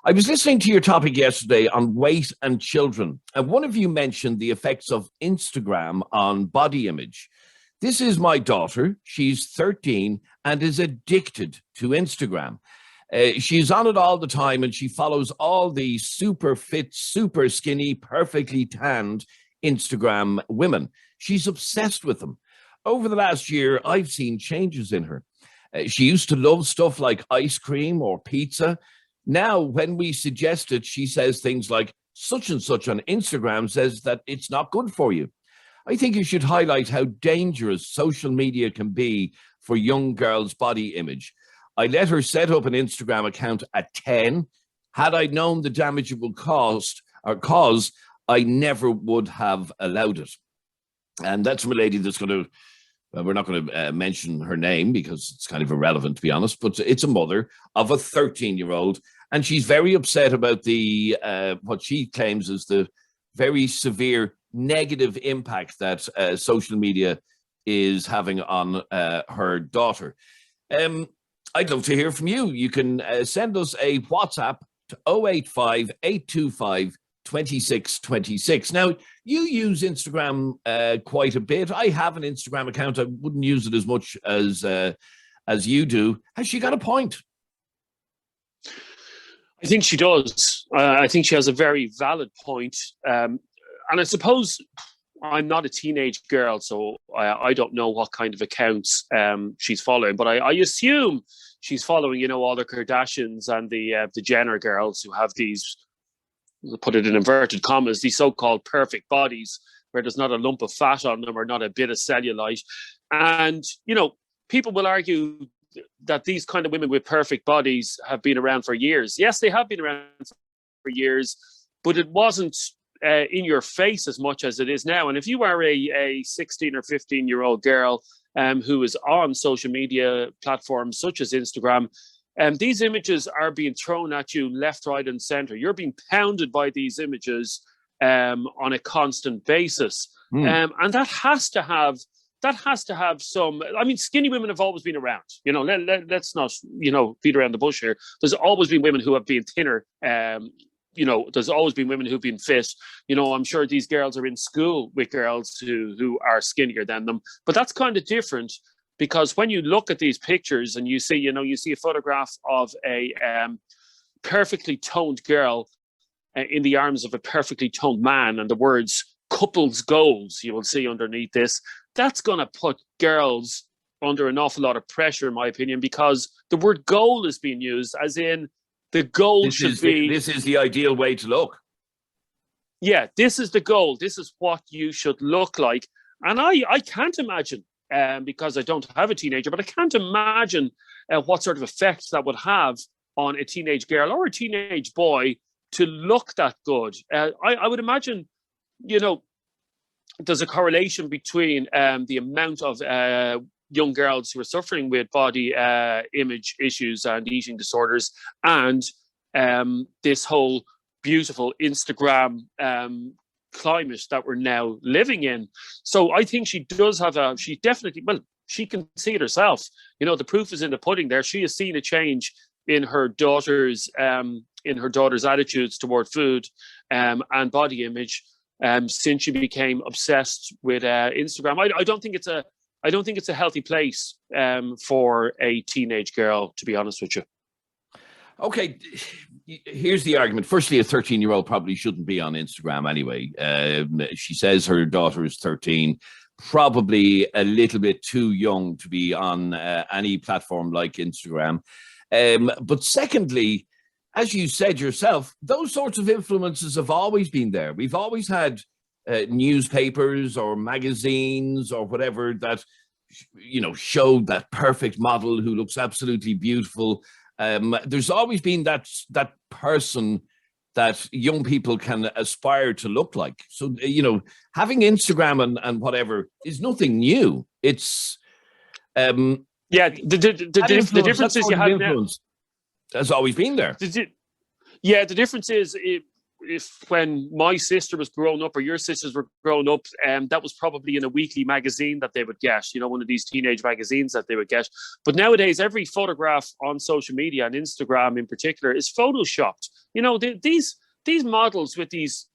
I was listening to your topic yesterday on weight and children, and one of you mentioned the effects of Instagram on body image. This is my daughter. She's 13 and is addicted to Instagram. She's on it all the time, and she follows all the super fit, super skinny, perfectly tanned Instagram women. She's obsessed with them. Over the last year, I've seen changes in her. She used to love stuff like ice cream or pizza. Now, when we suggest it, she says things like, such and such on Instagram says that it's not good for you. I think you should highlight how dangerous social media can be for young girls' body image. I let her set up an Instagram account at 10. Had I known the damage it would cause, I never would have allowed it. And that's from a lady that's going to, we're not going to mention her name because it's kind of irrelevant, to be honest, but it's a mother of a 13-year-old, and she's very upset about the what she claims is the very severe negative impact that social media is having on her daughter. I'd love to hear from you. You can send us a WhatsApp to 085 825 2626. Now, you use Instagram quite a bit. I have an Instagram account. I wouldn't use it as much as you do. Has she got a point? I think she does. I think she has a very valid point. And I suppose I'm not a teenage girl, so I don't know what kind of accounts she's following, but I assume she's following, all the Kardashians and the Jenner girls who have these, put it in inverted commas, these so-called perfect bodies where there's not a lump of fat on them or not a bit of cellulite. And, people will argue that these kind of women with perfect bodies have been around for years. Yes, they have been around for years, but it wasn't in your face as much as it is now. And if you are a 16 or 15-year-old girl who is on social media platforms such as Instagram, these images are being thrown at you left, right, and center. You're being pounded by these images on a constant basis. And that has to have some, skinny women have always been around. Let's not, beat around the bush here. There's always been women who have been thinner. There's always been women who've been fit. I'm sure these girls are in school with girls who are skinnier than them. But that's kind of different, because when you look at these pictures and you see a photograph of a perfectly toned girl in the arms of a perfectly toned man, and the words couples goals you will see underneath this, that's going to put girls under an awful lot of pressure, in my opinion, because the word goal is being used as in the goal should be... This is the ideal way to look. Yeah, this is the goal. This is what you should look like. And I can't imagine, because I don't have a teenager, but I can't imagine what sort of effect that would have on a teenage girl or a teenage boy to look that good. I would imagine, there's a correlation between the amount of young girls who are suffering with body image issues and eating disorders and this whole beautiful Instagram climate that we're now living in. So I think she does have she can see it herself. The proof is in the pudding there. She has seen a change in her daughter's attitudes toward food and body image since she became obsessed with Instagram. I don't think it's a healthy place for a teenage girl, to be honest with you. Okay, here's the argument. Firstly, a 13-year-old probably shouldn't be on Instagram anyway. She says her daughter is 13, probably a little bit too young to be on any platform like Instagram. But secondly, as you said yourself, those sorts of influences have always been there. We've always had newspapers or magazines or whatever that, showed that perfect model who looks absolutely beautiful. There's always been that person that young people can aspire to look like. So, having Instagram and whatever is nothing new. It's the difference is you have influence has always been there. The difference is if when my sister was growing up or your sisters were growing up, that was probably in a weekly magazine that they would get, one of these teenage magazines that they would get. But nowadays, every photograph on social media and Instagram in particular is photoshopped. these models with these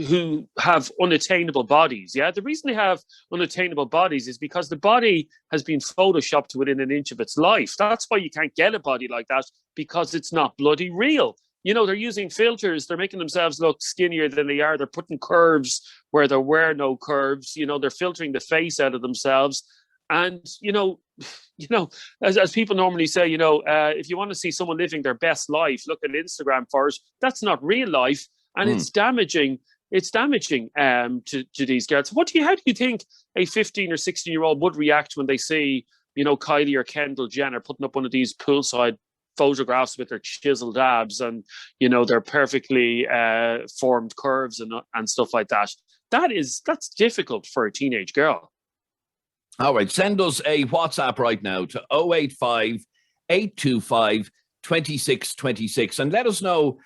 who have unattainable bodies. Yeah, the reason they have unattainable bodies is because the body has been photoshopped to within an inch of its life. That's why you can't get a body like that, because it's not bloody real. They're using filters. They're making themselves look skinnier than they are. They're putting curves where there were no curves. They're filtering the face out of themselves. And, as people normally say, if you want to see someone living their best life, look at Instagram first. That's not real life. And it's damaging. It's damaging to these girls. How do you think a 15 or 16-year-old would react when they see, Kylie or Kendall Jenner putting up one of these poolside photographs with their chiseled abs and, their perfectly formed curves and stuff like that? That's difficult for a teenage girl. All right, send us a WhatsApp right now to 085 825 2626 and let us know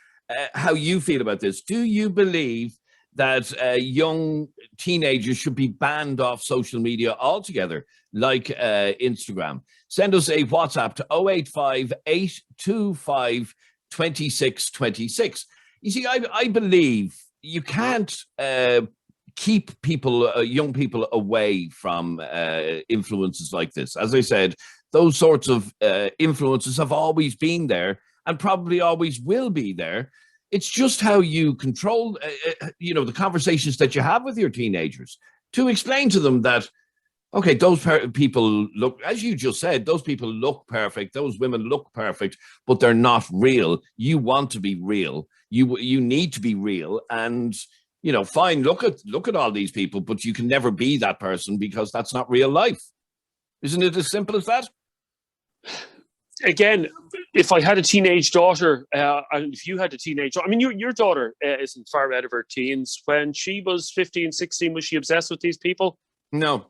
how you feel about this. Do you believe that young teenagers should be banned off social media altogether, like Instagram? Send us a WhatsApp to 085 825 2626. You see, I believe you can't keep young people away from influences like this. As I said, those sorts of influences have always been there and probably always will be there. It's just how you control, the conversations that you have with your teenagers to explain to them that, okay, those people look, as you just said, those people look perfect. Those women look perfect, but they're not real. You want to be real. You need to be real. And, fine, look at all these people, but you can never be that person because that's not real life. Isn't it as simple as that? Again, if I had a teenage daughter, and if you had a teenage daughter, your daughter isn't far out of her teens. When she was 15, 16, was she obsessed with these people? No.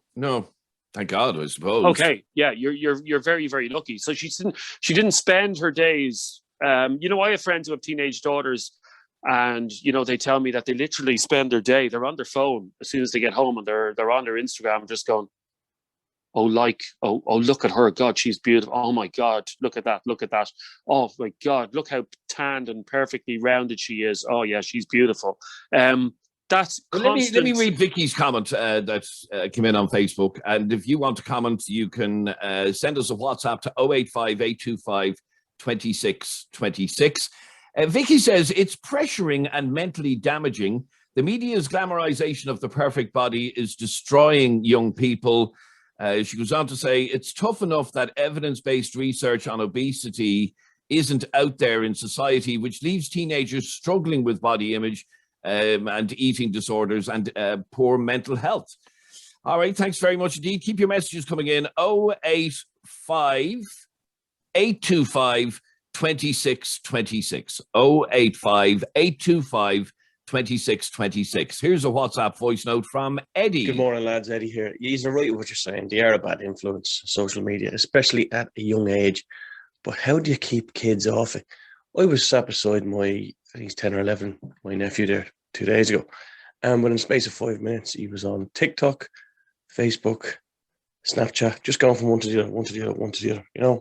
Thank God, I suppose. Okay, yeah, you're very, very lucky. So she didn't spend her days. I have friends who have teenage daughters, and they tell me that they literally spend their day. They're on their phone as soon as they get home, and they're on their Instagram, just going, oh, look at her. God, she's beautiful. Oh my God, look at that. Oh my God, look how tanned and perfectly rounded she is. Oh yeah, she's beautiful. That's constant. Let me read Vicky's comment that came in on Facebook. And if you want to comment, you can send us a WhatsApp to 085 825 2626. Vicky says it's pressuring and mentally damaging. The media's glamorization of the perfect body is destroying young people. She goes on to say, it's tough enough that evidence-based research on obesity isn't out there in society, which leaves teenagers struggling with body image and eating disorders and poor mental health. All right, thanks very much indeed. Keep your messages coming in. 085 825 2626. 085 825 2626. Here's a WhatsApp voice note from Eddie. Good morning, lads. Eddie here. You're right with what you're saying. They are a bad influence, social media, especially at a young age. But how do you keep kids off it? I was sat beside I think he's 10 or 11, my nephew there 2 days ago. And within the space of 5 minutes, he was on TikTok, Facebook, Snapchat, just going from one to the other,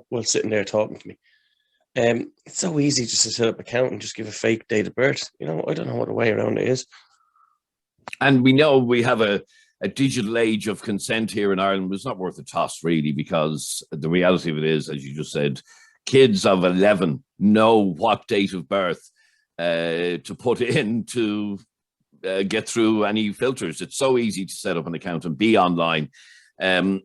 while sitting there talking to me. It's so easy just to set up an account and just give a fake date of birth. I don't know what the way around it is. And we know we have a digital age of consent here in Ireland. It's not worth a toss, really, because the reality of it is, as you just said, kids of 11 know what date of birth to put in to get through any filters. It's so easy to set up an account and be online. And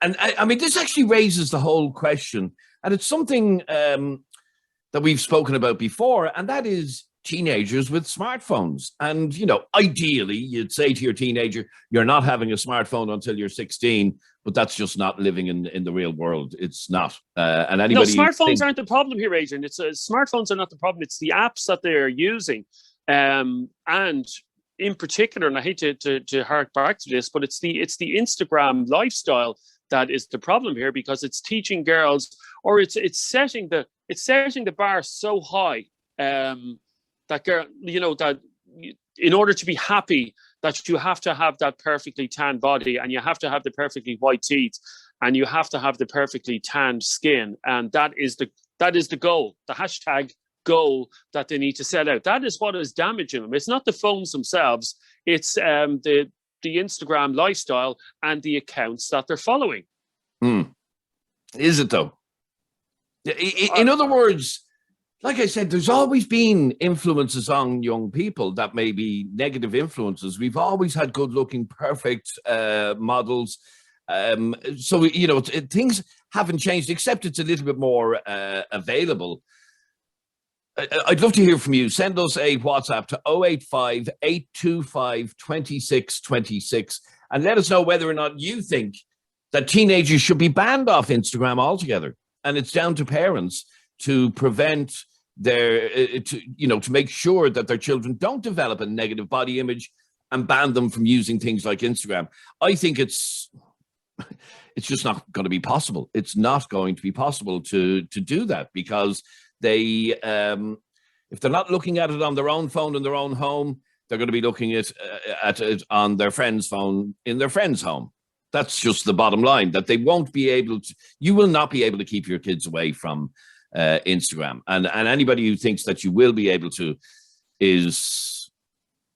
I mean, this actually raises the whole question. And it's something that we've spoken about before, and that is teenagers with smartphones. And, ideally, you'd say to your teenager, you're not having a smartphone until you're 16, but that's just not living in the real world. It's not. And anybody. No, smartphones aren't the problem here, Adrian. Smartphones are not the problem. It's the apps that they're using. And in particular, and I hate to hark back to this, but it's the Instagram lifestyle that is the problem here, because it's teaching girls, or it's setting the bar so high that that in order to be happy, that you have to have that perfectly tanned body, and you have to have the perfectly white teeth, and you have to have the perfectly tanned skin, and that is the goal. The hashtag goal that they need to set out. That is what is damaging them. It's not the phones themselves. It's the Instagram lifestyle and the accounts that they're following. Is it though? In other words, like I said, there's always been influences on young people that may be negative influences. We've always had good-looking, perfect models. So, you know, things haven't changed, except it's a little bit more available. I'd love to hear from you. Send us a WhatsApp to 085 825 2626 and let us know whether or not you think that teenagers should be banned off Instagram altogether. And it's down to parents to prevent to make sure that their children don't develop a negative body image and ban them from using things like Instagram. I think it's just not going to be possible. It's not going to be possible to do that, because they, if they're not looking at it on their own phone in their own home, they're going to be looking at it on their friend's phone in their friend's home. That's just the bottom line, that they won't be able to, you will not be able to keep your kids away from Instagram. And anybody who thinks that you will be able to is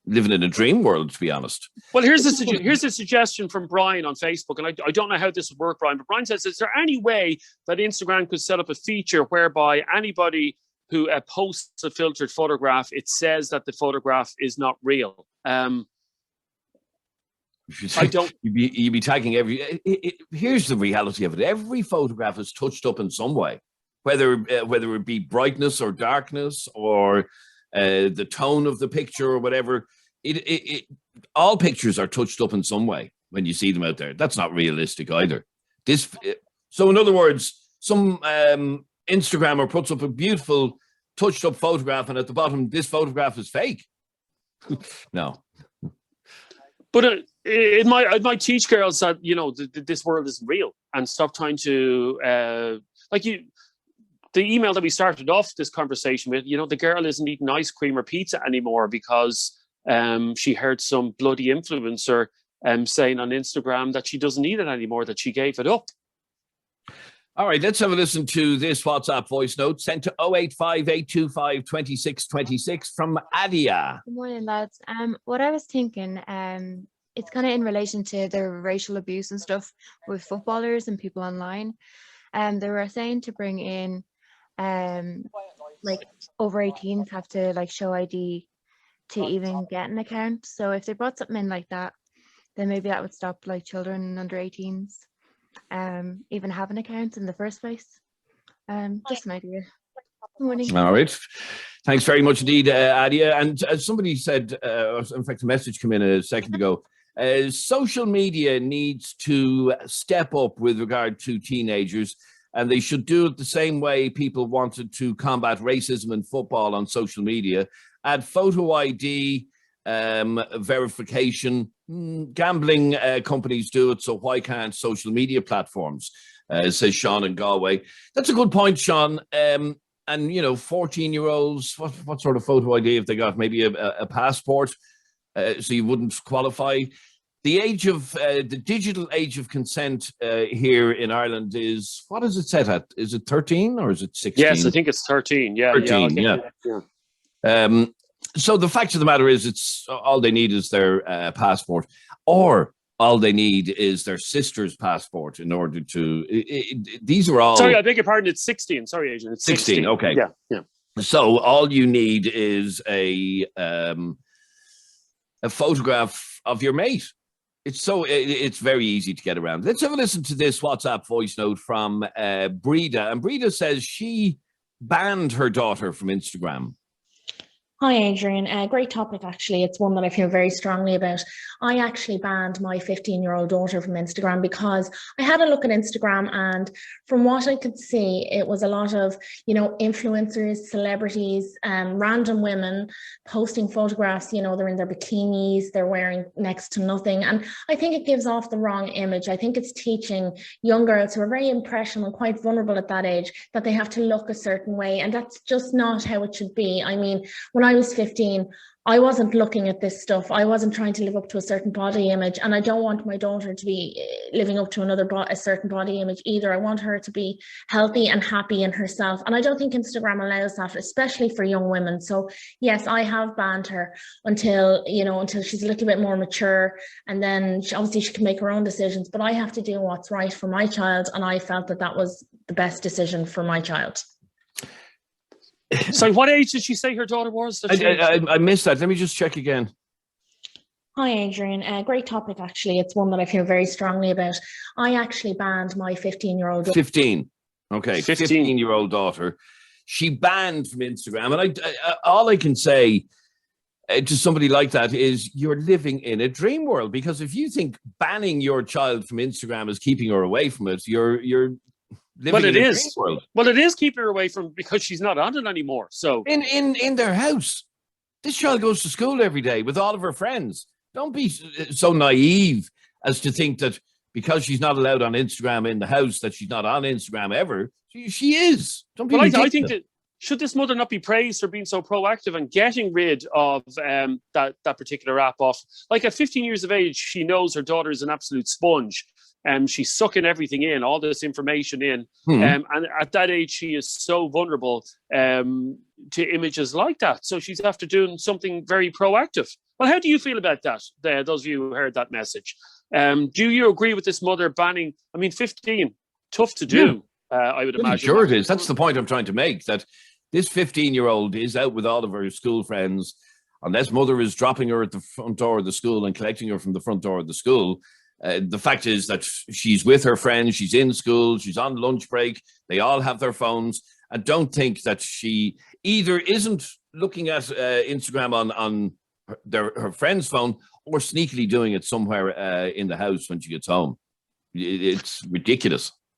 living in a dream world, to be honest. Well, here's a suggestion from Brian on Facebook, and I don't know how this would work, Brian, but Brian says, is there any way that Instagram could set up a feature whereby anybody who posts a filtered photograph, it says that the photograph is not real? I don't. You'd be tagging every. Here's the reality of it: every photograph is touched up in some way, whether it be brightness or darkness or the tone of the picture or whatever. All pictures are touched up in some way when you see them out there. That's not realistic either. So in other words, some Instagrammer puts up a beautiful touched up photograph, and at the bottom, this photograph is fake. No. But it might teach girls that, you know, this world isn't real, and stop trying to the email that we started off this conversation with. You know, the girl isn't eating ice cream or pizza anymore because she heard some bloody influencer saying on Instagram that she doesn't need it anymore, that she gave it up. All right, let's have a listen to this WhatsApp voice note sent to 085 825 2626 from Adia. Good morning, lads. What I was thinking, it's kind of in relation to the racial abuse and stuff with footballers and people online. They were saying to bring in, like over 18s have to like show ID to even get an account. So if they brought something in like that, then maybe that would stop like children under 18s even have an account in the first place. Just an idea. Good morning. All right. Thanks very much indeed, Adia. And as somebody said, in fact, a message came in a second ago, social media needs to step up with regard to teenagers, and they should do it the same way people wanted to combat racism in football on social media. Add photo ID, verification. Gambling companies do it, so why can't social media platforms? Says Sean in Galway. That's a good point, Sean. And, you know, 14-year-olds, what sort of photo ID have they got? Maybe a passport, so you wouldn't qualify. The age of, the digital age of consent here in Ireland is, what is it set at? Is it 13 or is it 16? Yes, I think it's 13. Yeah. 13, yeah. So the fact of the matter is, it's all they need is their passport, or all they need is their sister's passport in order to. These are all. Sorry, I beg your pardon. It's 16. Sorry, Adrian. It's 16. Okay. Yeah. So all you need is a photograph of your mate. It's very easy to get around. Let's have a listen to this WhatsApp voice note from Breda, and Breda says she banned her daughter from Instagram. Hi, Adrian. Great topic, actually. It's one that I feel very strongly about. I actually banned my 15-year-old daughter from Instagram because I had a look at Instagram, and from what I could see, it was a lot of, you know, influencers, celebrities, random women posting photographs. You know, they're in their bikinis, they're wearing next to nothing. And I think it gives off the wrong image. I think it's teaching young girls who are very impressionable and quite vulnerable at that age that they have to look a certain way. And that's just not how it should be. I mean, when I was 15, I wasn't looking at this stuff. I wasn't trying to live up to a certain body image, and I don't want my daughter to be living up to a certain body image either. I want her to be healthy and happy in herself, and I don't think Instagram allows that, especially for young women. So yes, I have banned her until she's a little bit more mature, and then obviously she can make her own decisions. But I have to do what's right for my child, and I felt that was the best decision for my child. So what age did she say her daughter was? I missed that. Let me just check again. Hi, Adrian. Great topic, actually. It's one that I feel very strongly about. I actually banned my 15-year-old daughter. 15. Okay, 15-year-old daughter. She banned from Instagram. And all I can say to somebody like that is you're living in a dream world, because if you think banning your child from Instagram is keeping her away from it, you're Well, it is. Well, it is keeping her away from, because she's not on it anymore. So in their house, this child goes to school every day with all of her friends. Don't be so naive as to think that because she's not allowed on Instagram in the house that she's not on Instagram ever. She is. Don't be. Well, I think that should this mother not be praised for being so proactive and getting rid of that particular app off? Like at 15 years of age, she knows her daughter is an absolute sponge. She's sucking everything in, all this information in. And at that age, she is so vulnerable to images like that. So she's after doing something very proactive. Well, how do you feel about that, those of you who heard that message? Do you agree with this mother banning? I mean, 15, tough to do, I would imagine. Sure it is. That's the point I'm trying to make, that this 15-year-old is out with all of her school friends. Unless mother is dropping her at the front door of the school and collecting her from the front door of the school, the fact is that she's with her friends, she's in school, she's on lunch break, they all have their phones, and don't think that she either isn't looking at Instagram on her friend's phone or sneakily doing it somewhere in the house when she gets home. It's ridiculous.